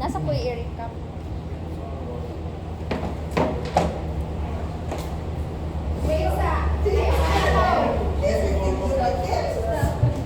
Nasa po i-recap.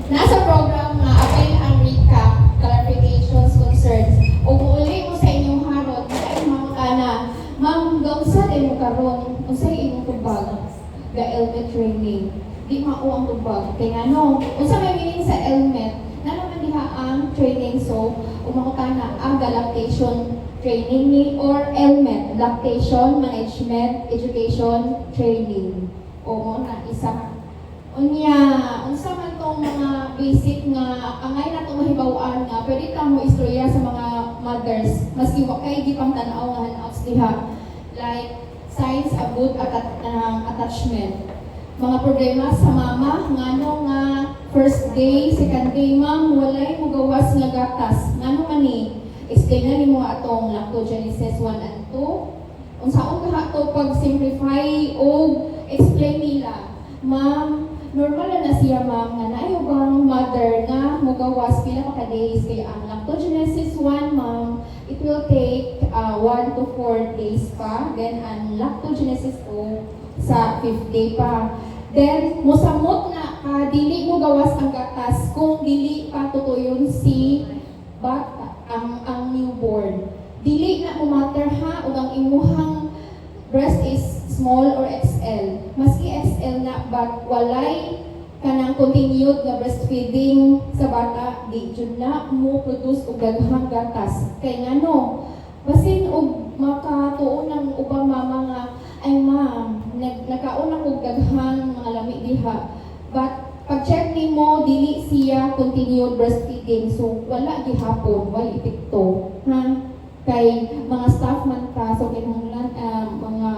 Nasa program nga apil ang recap, clarifications, concerns. Ug uli mo sa inyong harot, ay mga kana, ma'am, gaunsa din mo karon, unsay imong tubag, the helmet training. Di mao ang tubag. Kay ngano, unsa may meaning sa helmet? Naman diha ang training, so umakutana ang lactation training ni or helmet, lactation management education training. O mo na isa. Unya, unsa man tong mga basic nga angay na tong mahibaw-an nga pwede ta mo istorya sa mga mothers maski wa kay di pang tan-aw nga hanouts diha, like signs of good attachment. Mga problema sa mama ngano nga first day, second day ma'am walay mo gawas nga gatas. Ngano man ni? Explain na nimo atong lactogenesis 1 and 2. Unsaon ka to pag simplify o explain nila. Ma'am, normal na siya ma'am nga naayo bang mother nga mogawas pila ka days kay ang lactogenesis 1 ma'am it will take 1 to 4 days pa, then ang lactogenesis 2 sa 5th day pa. Then mosamot na dili mo gawas ang gatas kung dili pa tutuyon si bata ang newborn. Dili na mo matter ha ug ang imuhang breast is small or XL. Maski XL na but walay kanang continued nga breastfeeding sa bata, di jud na mo produce og daghang gatas. Kay ngano, basin og makatuon ng ubang mama nga ay ma'am, nagkaon ako og daghang mga lami diha. But pag-check nimo dili siya continued breastfeeding. So wala gihapon, wala epekto. Ha? Kay mga staff man ta so kinahanglan mga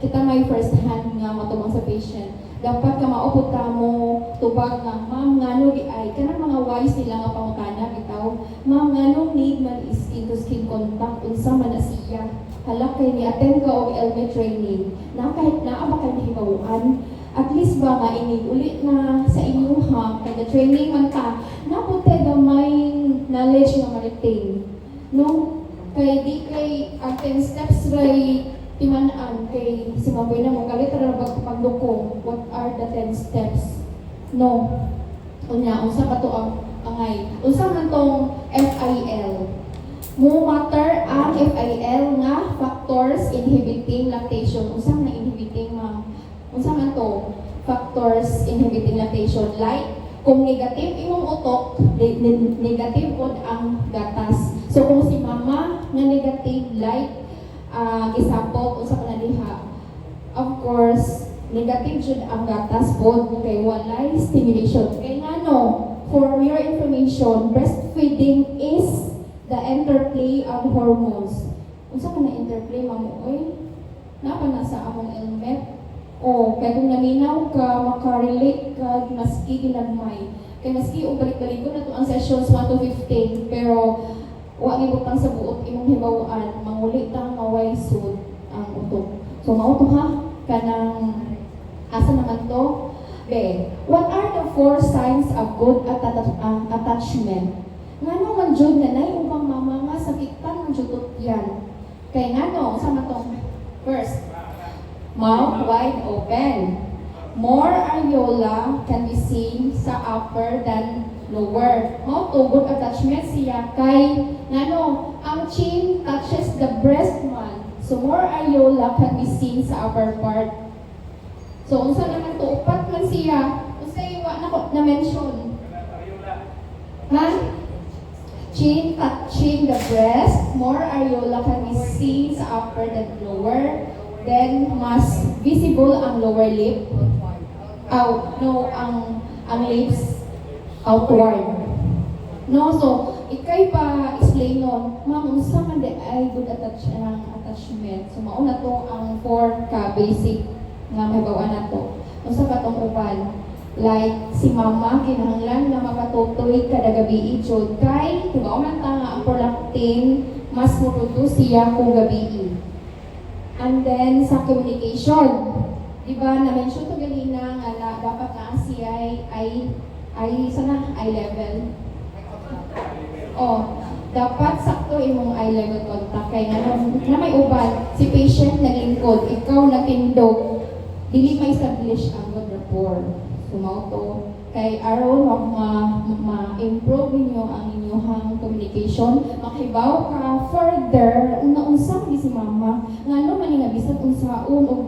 kita may first hand nga matubang sa patient dapat ka maupod ka mo tubag nga ma'am ngano di ay kanang mga wise nila nga pangutana bitaw ma'am ngano need man is skin to skin contact unsa man na siya hala kay ni attend ka og helmet training na kahit naa ba kay nahibawan at least ba nga ini ulit na sa inyo ha kay the training man ta naputi gamay knowledge nga ma-retain no. Kay di kay ang 10 steps ray timan-an kay si Maboy na mo galit ra bag pagdukong what are the 10 steps no unya unsa pa to ang angay unsa man tong FIL mo matter ang FIL nga factors inhibiting lactation unsa na inhibiting ma'am unsa man to factors inhibiting lactation like kung negative imong utok negative pod ang gatas. So kung si mama nga negative like gisapot unsa pa na diha. Of course, negative jud ang gatas pod kay walay stimulation. Kay ngano, for your information, breastfeeding is the interplay of hormones. Unsa ka na interplay mamo oy? Napa na sa among helmet? O kay kung naminaw ka makarelate ka maski ginagmay. Kay maski og balik-balik ko na to ang sessions 1 to 15 pero wa ni butang sa buot imong hibaw-an manguli ta maway sud ang utok. So mao to ha kanang asa naman to? Be, what are the 4 signs of good attachment? Ngano man jud na nay upang mama nga sakitan man jud yan. Kay ngano sa matong first mouth wide open. More areola can be seen sa upper than lower. Mao to good attachment siya kay ngano ang chin touches the breast man. So more areola can be seen sa upper part. So unsa naman to upat man siya? Unsay wa na mention? Ha? Chin touching the breast, more areola can be seen sa upper than lower. Then mas visible ang lower lip. Ang lips outward. No, so ikay pa explain nun, ma'am, unsa man di ay good attachment. So mao na to ang 4 ka basic nga mahibaw-an nato. Unsa pa tong uban? Like si mama kinahanglan na makatutoy kada gabi jud kay tibaw man ta nga ang prolactin mas mo-produce siya kung gabi. And then sa communication, di ba na-mention to ganina nga na dapat na siya ay sana eye level. Oh, dapat sakto imong eye level contact kay nga na may uban si patient naglingkod ikaw natindog dili ma-establish ang good rapport sumauto kay aron ma-improve ninyo ang inyong communication makibaw ka further unsa gi si mama ngano man nga bisan unsaon og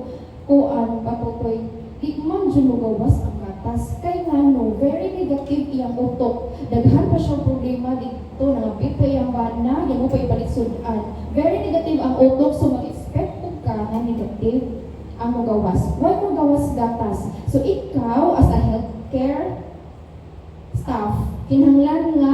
kuan patutoy di man jud gawas ang gatas kay ngano very negative iyang utok daghan pa siya problema dito nangapit pa iyang bana di mo pa ipalit sudan very negative ang utok so mag-expect ka nga negative ang magawas why mo gawas gatas so ikaw as a healthcare staff kinahanglan nga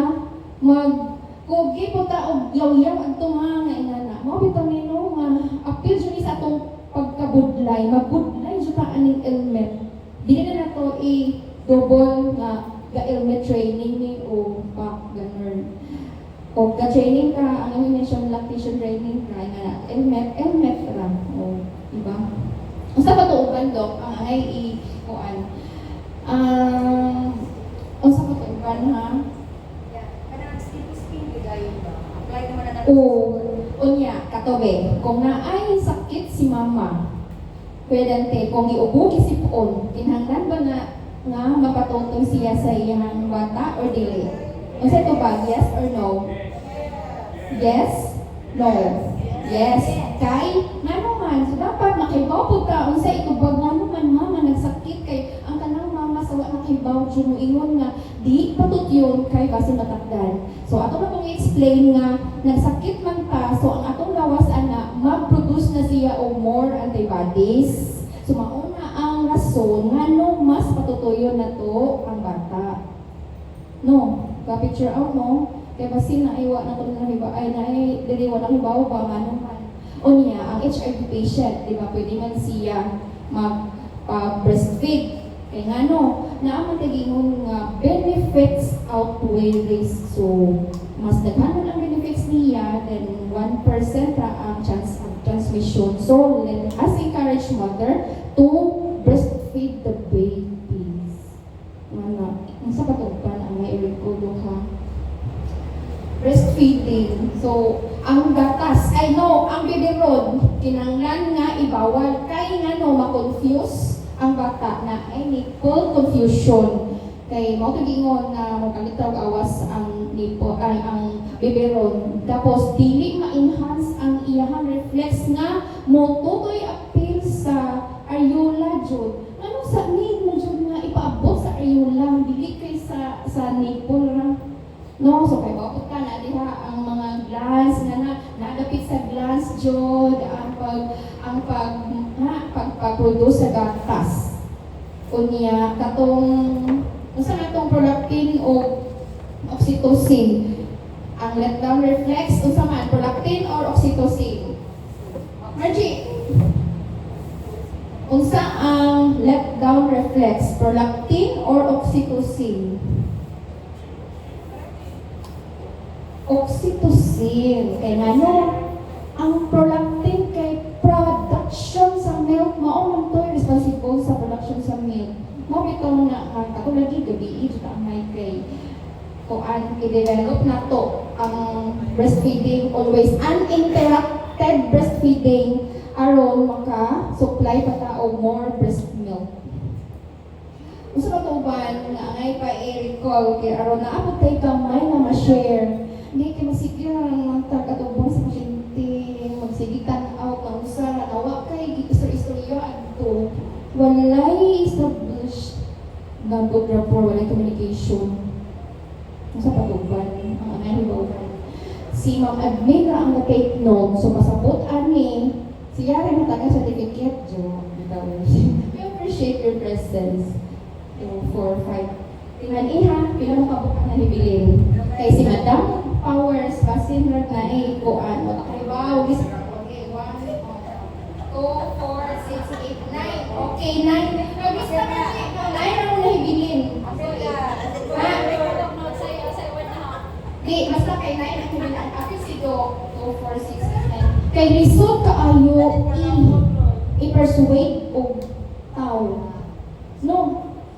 kugi po ta og lawyaw adto nga inana mao bitaw nino nga appeal jud sa atong pagkabudlay magbudlay jud ta aning helmet dili na nato i-double nga ga-helmet training ni o back ganun o ka-training ka ang immersion lactation training ka nga helmet ra o diba usa pa to uban dok ang ay i-kuan usa pa to uban ha unya katobe kung naay sakit si mama pwedente kung giubo isipon kinahanglan ba nga mapatutoy siya sa iyang bata or dili unsa to ba yes or no yes no yes kay ngano man so dapat makibaw pud ka unsa itubag ngano man mama nagsakit kay ang kanang mama sa wa makibaw jud mo ingon nga di patut yun kay base matakdan so ato na kong explain nga nagsakit man ta so ang atong lawas ana mag-produce na siya og more antibodies so mauna ang rason ngano mas patutuyon na to ang bata no ka picture out no kay basin na iwa na to na hiba ay na dili wala hibaw ba ngano man unya ang HIV patient di ba pwede man siya mag breastfeed kay ngano naaman kagingon nga benefits outweigh risk so mas daghan ang benefits niya then 1% ra ang chance of transmission so let us encourage mother to breastfeed the babies ano unsa pa to pa ang may record ha breastfeeding so ang gatas I know ang biberon kinahanglan nga ibawal kay ngano ma-confuse ang bata na ay nipple confusion kay mao gingon na makalitaw awas ang nipple ay ang biberon tapos dili ma-enhance ang iyang reflex nga motutoy appeal sa areola jud ano sa need mo jud nga ipaabot sa areola dili kay sa nipple ra no so kay mao ka na diha ang mga glands nga nadapit sa glands jud ang pagproduce sa gatas unya katong unsa natong prolactin o oxytocin ang letdown reflex unsa man prolactin or oxytocin Margie unsa ang letdown reflex prolactin or oxytocin oxytocin kay ngano ang prolactin kay production sa milk mao man to responsible sa production sa milk mo bitaw na katulad gi gabi ito ang may kay kuan i-develop na to ang breastfeeding always uninterrupted breastfeeding aron maka supply pa ta og more breast milk usa pa to uban nga angay pa i-recall kay aron na abot tay kamay na ma-share hindi kay masigya ang katubong sa pasyente magsigitan out ang usa nawa kay istorya adto walay established na good rapport walay communication sa patuban ang anay hibawan si Ma'am Admira ang na-take note so pasabot ani siya rin mataga certificate jo bitaw we appreciate your presence 4-5 tingnan iha pila mo kabuka na hibilin kay si Madam Powers basin rag na kuan mo takribaw gis okay 1 2 4 6 8 9 okay 9 nabis ka na si 9 ra mo hibilin di basta kay 9 ang hibilan kasi si Do 2 4 6 9 kay lisod kaayo i-persuade og tao no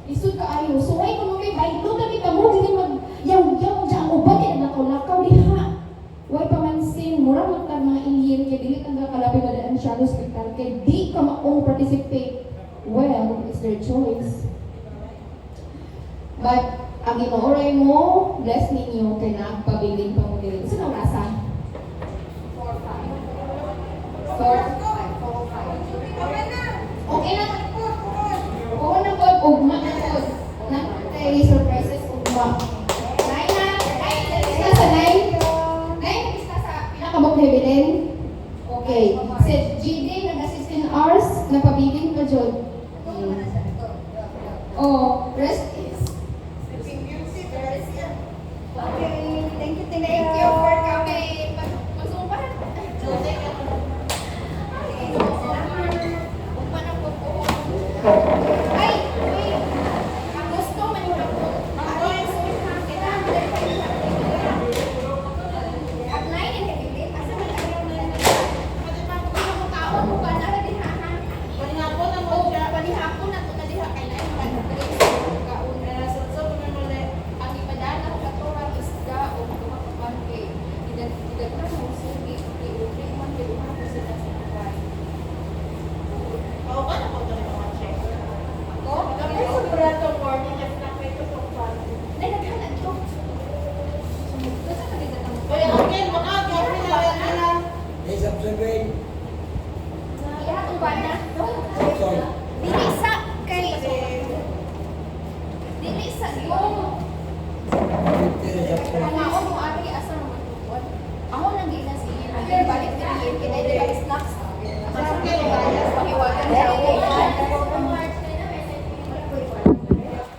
lisod kaayo suway kuno kay baylo tabi kamo dili mag yaw-yaw diyan uban kay nakulakaw diha maingin, kaya dili ka kakalabi ba ang shadow hospital, kaya di ka maong participate. Well, it's their choice. But, ang inuuray mo, bless ninyo, kaya nagpabiling pa mo dili. Sino ang nasa? 4, 5. Okay na. Oo na po, ugma na po. Nakatay surprises, ugma. Nay na, isa sa nay. Nay, isa sa pinakabok na bilin. Okay. Si GD, nag-16 hours, napabiling pa dyan. Oh, rest is. Okay, thank you, Thank you for coming. Masumpan. Ay, wait. Ang gusto man yung ako. At 9 and 11, asa man tayo na taon mo ba na din ha? Panihapon na mo siya. Panihapon na ito na diha kay na yung kaun. Ang ipadala ko katurang isda o kumakapanke. Idag na mo sugi. Iuwi man kiluha ko sila sa kapay. Ako? Nay, naghanan to. Basta nagigatan mo. Is observing. Ihatong ba na? Sorry. Dili sa kay dili sa yung pamaon mo ari asa naman tuod. Ako nang gina si Ian. Balik na Ian kina dili snacks.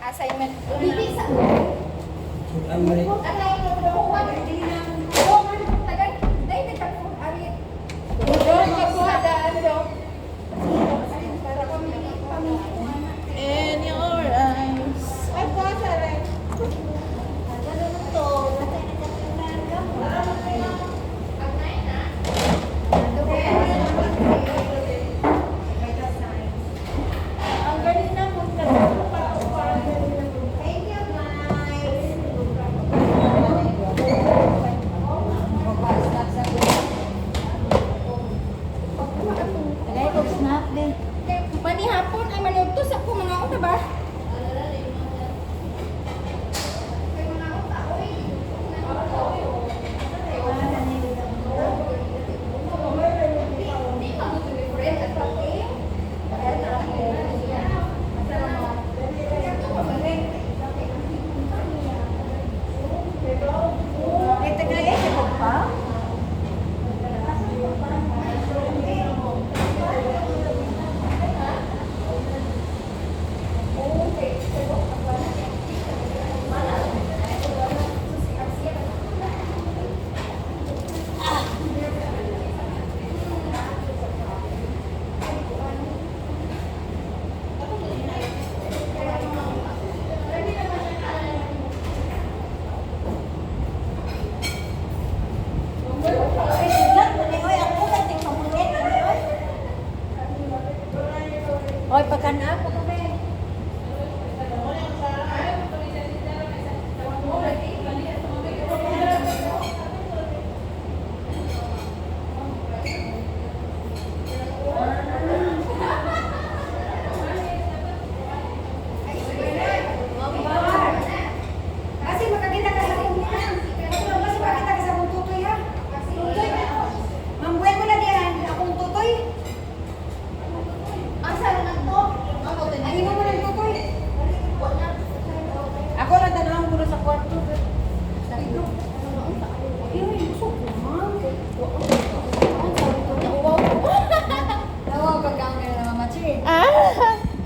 Assignment. Dili sa Ang mali. Atay